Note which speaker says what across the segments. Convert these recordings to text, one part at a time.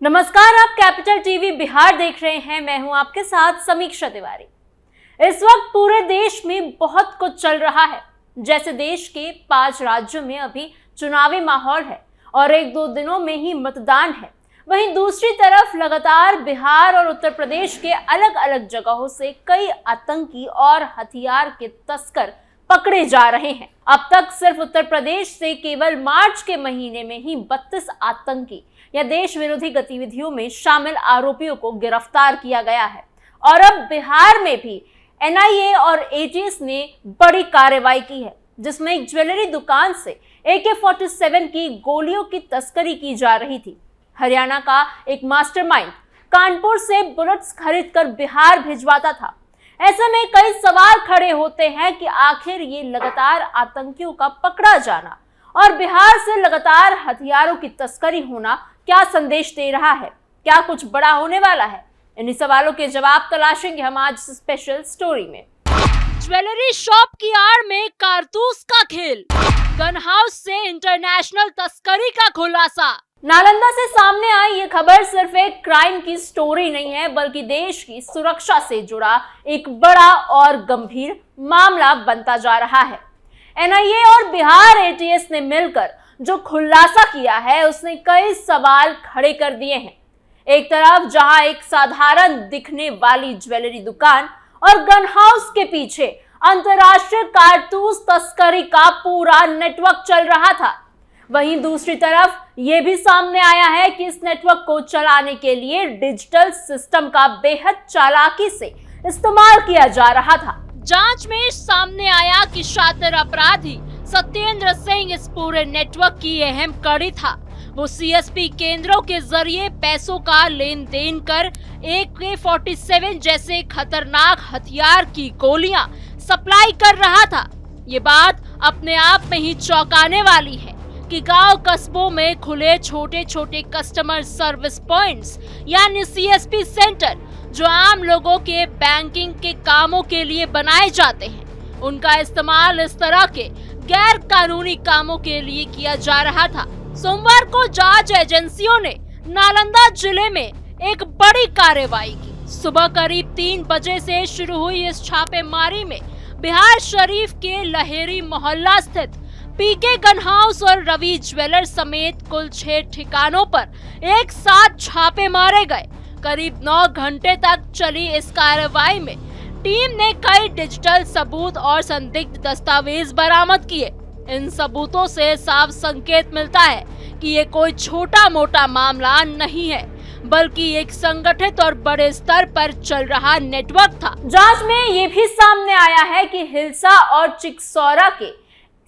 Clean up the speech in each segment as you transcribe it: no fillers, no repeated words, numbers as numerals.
Speaker 1: नमस्कार, आप capital TV Bihar देख रहे हैं। मैं हूं आपके साथ समीक्षा तिवारी। इस वक्त पूरे देश में बहुत कुछ चल रहा है। जैसे देश के 5 राज्यों में अभी चुनावी माहौल है और 1-2 दिनों में ही मतदान है। वहीं दूसरी तरफ लगातार बिहार और उत्तर प्रदेश के अलग अलग जगहों से कई आतंकी और हथियार के तस्कर पकड़े जा रहे हैं। अब तक सिर्फ उत्तर प्रदेश से केवल मार्च के महीने में ही 32 आतंकी या देश विरोधी गतिविधियों में शामिल आरोपियों को गिरफ्तार किया गया है। और अब बिहार में भी एनआईए और एटीएस ने बड़ी कार्रवाई की है, जिसमें एक ज्वेलरी दुकान से AK-47 की गोलियों की तस्करी की जा रही थी। हरियाणा का एक मास्टरमाइंड कानपुर से बुलेट्स खरीदकर बिहार भिजवाता था। ऐसे में कई सवाल खड़े होते हैं कि आखिर ये लगातार आतंकियों का पकड़ा जाना और बिहार से लगातार हथियारों की तस्करी होना क्या संदेश दे रहा है? क्या कुछ बड़ा होने वाला है? इन्हीं सवालों के जवाब तलाशेंगे हम आज स्पेशल स्टोरी में। ज्वेलरी शॉप की आड़ में कारतूस का खेल, गन हाउस से इंटरनेशनल तस्करी का खुलासा। नालंदा से सामने आई ये खबर सिर्फ एक क्राइम की स्टोरी नहीं है, बल्कि देश की सुरक्षा से जुड़ा एक बड़ा और गंभीर मामला बनता जा रहा है। एनआईए और बिहार एटीएस ने मिलकर जो खुलासा किया है, उसने कई सवाल खड़े कर दिए हैं। एक तरफ जहां एक साधारण दिखने वाली ज्वेलरी दुकान और गन हाउस के पीछे अंतर्राष्ट्रीय कारतूस तस्करी का पूरा नेटवर्क चल रहा था, वहीं दूसरी तरफ यह भी सामने आया है कि इस नेटवर्क को चलाने के लिए डिजिटल सिस्टम का बेहद चालाकी से इस्तेमाल किया जा रहा था। जांच में सामने आया कि शातिर अपराधी सत्येंद्र सिंह इस पूरे नेटवर्क की अहम कड़ी था। वो सीएसपी केंद्रों के जरिए पैसों का लेन देन कर AK-47 जैसे खतरनाक हथियार की गोलियां सप्लाई कर रहा था। ये बात अपने आप में ही चौंकाने वाली है कि गांव कस्बों में खुले छोटे छोटे कस्टमर सर्विस पॉइंट्स यानी CSP सेंटर, जो आम लोगों के बैंकिंग के कामों के लिए बनाए जाते हैं, उनका इस्तेमाल इस तरह के गैर कानूनी कामों के लिए किया जा रहा था। सोमवार को जांच एजेंसियों ने नालंदा जिले में एक बड़ी कार्रवाई की। सुबह करीब 3 बजे से शुरू हुई इस छापेमारी में बिहार शरीफ के लहेरी मोहल्ला स्थित पीके गन हाउस और रवि ज्वेलर समेत कुल 6 ठिकानों पर एक साथ छापे मारे गए। करीब 9 घंटे तक चली इस कार्रवाई में टीम ने कई डिजिटल सबूत और संदिग्ध दस्तावेज बरामद किए। इन सबूतों से साफ संकेत मिलता है कि ये कोई छोटा मोटा मामला नहीं है, बल्कि एक संगठित और बड़े स्तर पर चल रहा नेटवर्क था। जांच में ये भी सामने आया है कि हिलसा और चिकसौरा के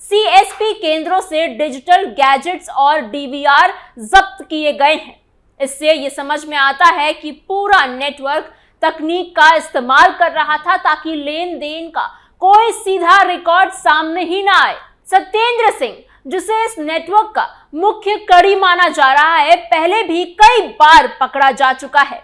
Speaker 1: CSP केंद्रों से डिजिटल गैजेट्स और DVR जब्त किए गए हैं। इससे ये समझ में आता है कि पूरा नेटवर्क तकनीक का इस्तेमाल कर रहा था ताकि लेन देन का कोई सीधा रिकॉर्ड सामने ही ना आए। सत्येंद्र सिंह, जिसे इस नेटवर्क का मुख्य कड़ी माना जा रहा है, पहले भी कई बार पकड़ा जा चुका है।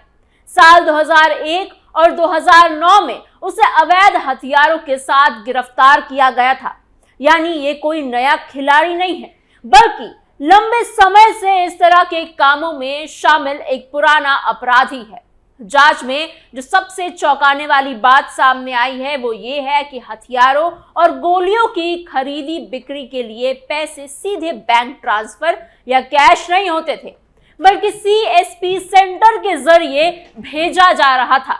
Speaker 1: साल 2001 और 2009 में उसे अवैध हथियारों के साथ गिरफ्तार किया गया था। यानी ये कोई नया खिलाड़ी नहीं है, बल्कि लंबे समय से इस तरह के कामों में शामिल एक पुराना अपराधी है। जांच में जो सबसे चौंकाने वाली बात सामने आई है, वो ये है कि हथियारों और गोलियों की खरीदी बिक्री के लिए पैसे सीधे बैंक ट्रांसफर या कैश नहीं होते थे, बल्कि CSP सेंटर के जरिए भेजा जा रहा था।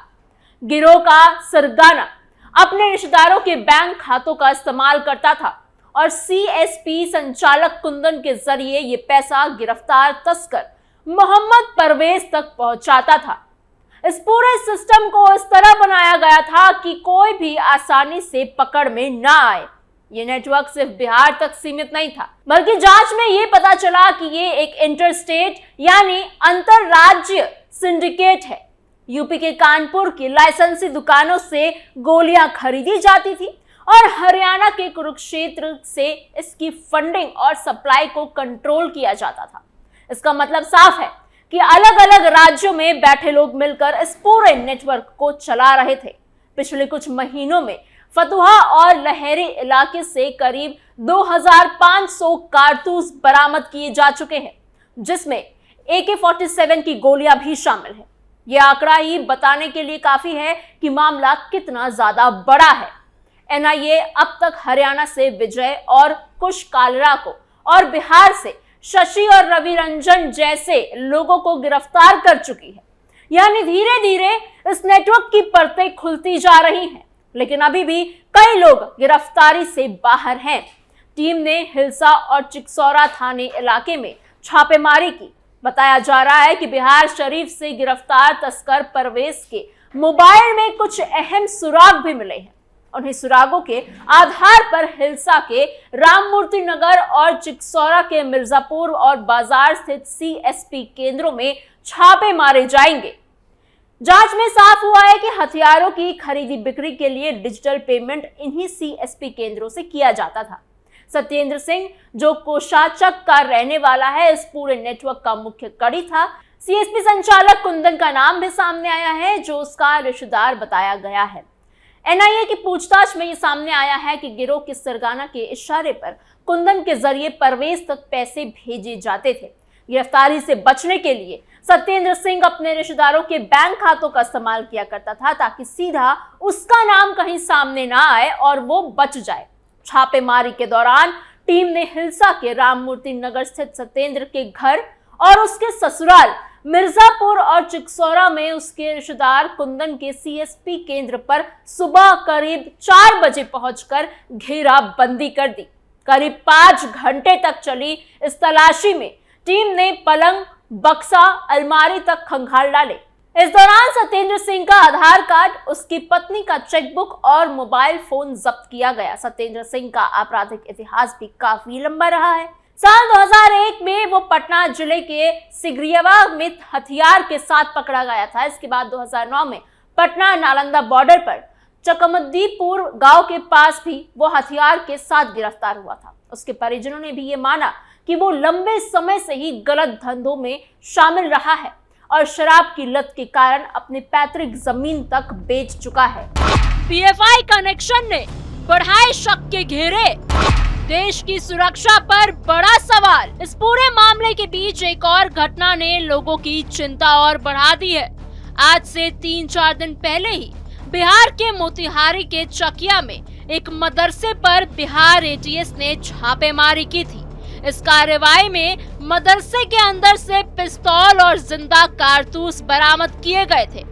Speaker 1: गिरोह का सरगना अपने रिश्तेदारों के बैंक खातों का इस्तेमाल करता था और CSP संचालक कुंदन के जरिए ये पैसा गिरफ्तार तस्कर मोहम्मद परवेज तक पहुंचाता था। इस पूरे सिस्टम को इस तरह बनाया गया था कि कोई भी आसानी से पकड़ में ना आए। ये नेटवर्क सिर्फ बिहार तक सीमित नहीं था, बल्कि जांच में ये पता चला कि ये एक इंटरस्टेट यानी अंतरराज्यीय सिंडिकेट है। यूपी के कानपुर की लाइसेंसी दुकानों से गोलियां खरीदी जाती थी और हरियाणा के कुरुक्षेत्र से इसकी फंडिंग और सप्लाई को कंट्रोल किया जाता था। इसका मतलब साफ है कि अलग अलग राज्यों में बैठे लोग मिलकर इस पूरे नेटवर्क को चला रहे थे। पिछले कुछ महीनों में फतुहा और लहेरी इलाके से करीब 2500 कारतूस बरामद किए जा चुके हैं, जिसमें AK-47 की गोलियां भी शामिल है। यह आंकड़ा ही बताने के लिए काफी है कि मामला कितना ज्यादा बड़ा है। एनआईए अब तक हरियाणा से विजय और कुश कालरा को और बिहार से शशि और रवि रंजन जैसे लोगों को गिरफ्तार कर चुकी है। यानी धीरे धीरे इस नेटवर्क की परतें खुलती जा रही हैं, लेकिन अभी भी कई लोग गिरफ्तारी से बाहर हैं। टीम ने हिलसा और चिकसौरा थाने इलाके में छापेमारी की। बताया जा रहा है कि बिहार शरीफ से गिरफ्तार तस्कर परवेज के मोबाइल में कुछ अहम सुराग भी मिले हैं। उन्हीं सुरागों के आधार पर हिलसा के राममूर्ति नगर और चिकसौरा के मिर्जापुर और बाजार स्थित सीएसपी केंद्रों में छापे मारे जाएंगे। जांच में साफ हुआ है कि हथियारों की खरीदी बिक्री के लिए डिजिटल पेमेंट इन्हीं सीएसपी केंद्रों से किया जाता था। सत्येंद्र सिंह, जो कोषाचक का रहने वाला है, इस पूरे नेटवर्क का मुख्य कड़ी था। सीएसपी संचालक कुंदन का नाम भी सामने आया है, जो उसका रिश्तेदार बताया गया है। एनआईए की पूछताछ में ये सामने आया है कि गिरोह की सरगना के इशारे पर कुंदन के जरिए परवेज तक पैसे भेजे जाते थे। गिरफ्तारी से बचने के लिए सत्येंद्र सिंह अपने रिश्तेदारों के बैंक खातों का इस्तेमाल किया करता था, ताकि सीधा उसका नाम कहीं सामने ना आए और वो बच जाए। छापेमारी के दौरान टीम ने हिलसा के राममूर्ति नगर स्थित सत्येंद्र के घर और उसके ससुराल मिर्जापुर और चिकसौरा में उसके रिश्तेदार कुंदन के सीएसपी केंद्र पर सुबह करीब 4 बजे पहुंचकर घेराबंदी कर दी। करीब 5 घंटे तक चली इस तलाशी में टीम ने पलंग, बक्सा, अलमारी तक खंगाल डाले। इस दौरान सत्येंद्र सिंह का आधार कार्ड, उसकी पत्नी का चेकबुक और मोबाइल फोन जब्त किया गया। सत्येंद्र सिंह का आपराधिक इतिहास भी काफी लंबा रहा है। साल 2001 में वो पटना जिले के सिगरियावा में हथियार के साथ पकड़ा गया था। इसके बाद 2009 में पटना नालंदा बॉर्डर पर चकमदीपुर गांव के पास भी वो हथियार के साथ गिरफ्तार हुआ था। उसके परिजनों ने भी ये माना कि वो लंबे समय से ही गलत धंधों में शामिल रहा है और शराब की लत के कारण अपनी पैतृक जमीन तक बेच चुका है। पीएफआई कनेक्शन ने बढ़ाए शक के घेरे, देश की सुरक्षा पर बड़ा सवाल। इस पूरे मामले के बीच एक और घटना ने लोगों की चिंता और बढ़ा दी है। आज से 3-4 दिन पहले ही बिहार के मोतिहारी के चकिया में एक मदरसे पर बिहार एटीएस ने छापेमारी की थी। इस कार्रवाई में मदरसे के अंदर से पिस्तौल और जिंदा कारतूस बरामद किए गए थे।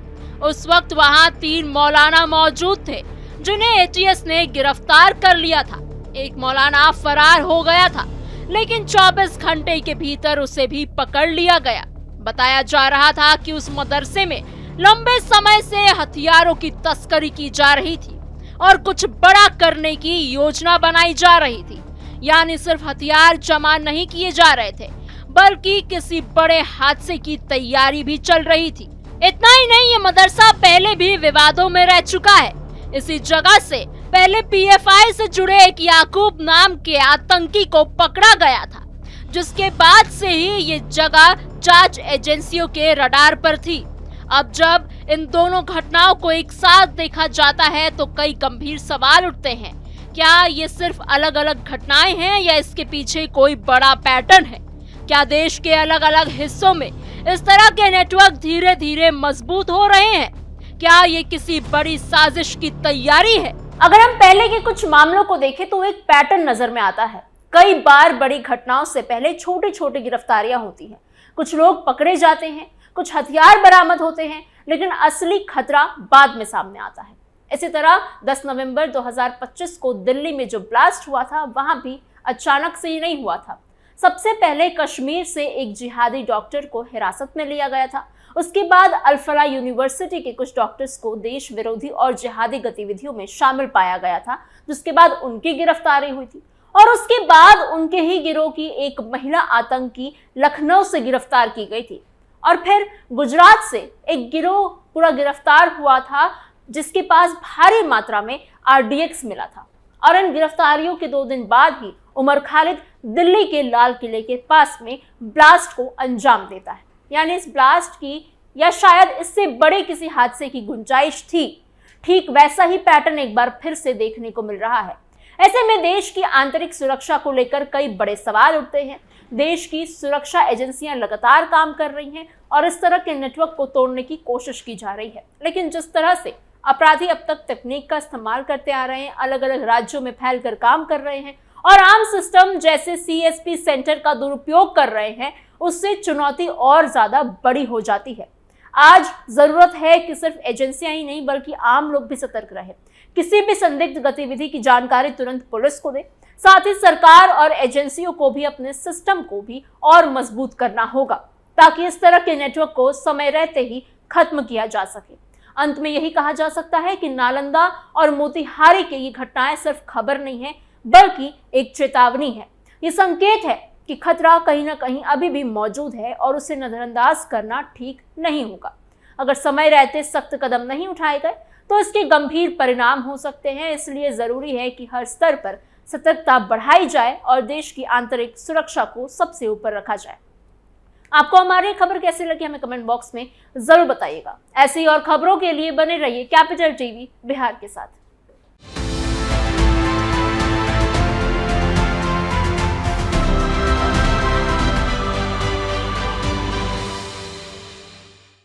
Speaker 1: उस वक्त वहां 3 मौलाना मौजूद थे, जिन्हें एटीएस ने गिरफ्तार कर लिया था। एक मौलाना फरार हो गया था, लेकिन 24 घंटे के भीतर उसे भी पकड़ लिया गया। बताया जा रहा था कि उस मदरसे में लंबे समय से हथियारों की तस्करी की जा रही थी और कुछ बड़ा करने की योजना बनाई जा रही थी। यानी सिर्फ हथियार जमा नहीं किए जा रहे थे, बल्कि किसी बड़े हादसे की तैयारी भी चल रही थी। इतना ही नहीं, ये मदरसा पहले भी विवादों में रह चुका है। इसी जगह से पहले पीएफआई से जुड़े एक याकूब नाम के आतंकी को पकड़ा गया था, जिसके बाद से ही ये जगह जांच एजेंसियों के रडार पर थी। अब जब इन दोनों घटनाओं को एक साथ देखा जाता है तो कई गंभीर सवाल उठते हैं। क्या ये सिर्फ अलग अलग घटनाएं हैं या इसके पीछे कोई बड़ा पैटर्न है? क्या देश के अलग अलग हिस्सों में इस तरह के नेटवर्क धीरे धीरे मजबूत हो रहे हैं? क्या ये किसी बड़ी साजिश की तैयारी है? अगर हम पहले के कुछ मामलों को देखें तो एक पैटर्न नजर में आता है। कई बार बड़ी घटनाओं से पहले छोटी छोटी गिरफ्तारियां होती हैं। कुछ लोग पकड़े जाते हैं, कुछ हथियार बरामद होते हैं, लेकिन असली खतरा बाद में सामने आता है। इसी तरह 10 नवंबर 2025 को दिल्ली में जो ब्लास्ट हुआ था, वहां भी अचानक से ही नहीं हुआ था। सबसे पहले कश्मीर से एक जिहादी डॉक्टर को हिरासत में लिया गया था। उसके बाद अल-फलाह यूनिवर्सिटी के कुछ डॉक्टर्स को देश विरोधी और जिहादी गतिविधियों में शामिल पाया गया था, जिसके बाद उनकी गिरफ्तारी हुई थी। और उसके बाद उनके ही गिरोह की एक महिला आतंकी लखनऊ से गिरफ्तार की गई थी। और फिर गुजरात से एक गिरोह पूरा गिरफ्तार हुआ था, जिसके पास भारी मात्रा में आरडीएक्स मिला था। और इन गिरफ्तारियों के 2 दिन बाद ही उमर खालिद दिल्ली के लाल किले के पास में ब्लास्ट को अंजाम देता है। यानी इस ब्लास्ट की या शायद इससे बड़े किसी हादसे की गुंजाइश थी। ठीक वैसा ही पैटर्न एक बार फिर से देखने को मिल रहा है। ऐसे में देश की आंतरिक सुरक्षा को लेकर कई बड़े सवाल उठते हैं। देश की सुरक्षा एजेंसियां लगातार काम कर रही हैं और इस तरह के नेटवर्क को तोड़ने की कोशिश की जा रही है। लेकिन जिस तरह से अपराधी अब तक तकनीक का इस्तेमाल करते आ रहे हैं, अलग अलग राज्यों में फैलकर काम कर रहे हैं और आम सिस्टम जैसे CSP सेंटर का दुरुपयोग कर रहे हैं, उससे चुनौती और ज्यादा बड़ी हो जाती है। आज जरूरत है कि सिर्फ एजेंसियां ही नहीं बल्कि आम लोग भी सतर्क रहे, किसी भी संदिग्ध गतिविधि की जानकारी तुरंत पुलिस को दे। साथ ही सरकार और एजेंसियों को भी अपने सिस्टम को भी और मजबूत करना होगा ताकि इस तरह के नेटवर्क को समय रहते ही खत्म किया जा सके। अंत में यही कहा जा सकता है कि नालंदा और मोतिहारी की ये घटनाएं सिर्फ खबर नहीं है बल्कि एक चेतावनी है। ये संकेत है कि खतरा कहीं ना कहीं अभी भी मौजूद है और उसे नजरअंदाज करना ठीक नहीं होगा। अगर समय रहते सख्त कदम नहीं उठाए गए तो इसके गंभीर परिणाम हो सकते हैं। इसलिए जरूरी है कि हर स्तर पर सतर्कता बढ़ाई जाए और देश की आंतरिक सुरक्षा को सबसे ऊपर रखा जाए। आपको हमारी खबर कैसी लगी हमें कमेंट बॉक्स में जरूर बताइएगा। ऐसी और खबरों के लिए बने रहिए कैपिटल टीवी बिहार के साथ।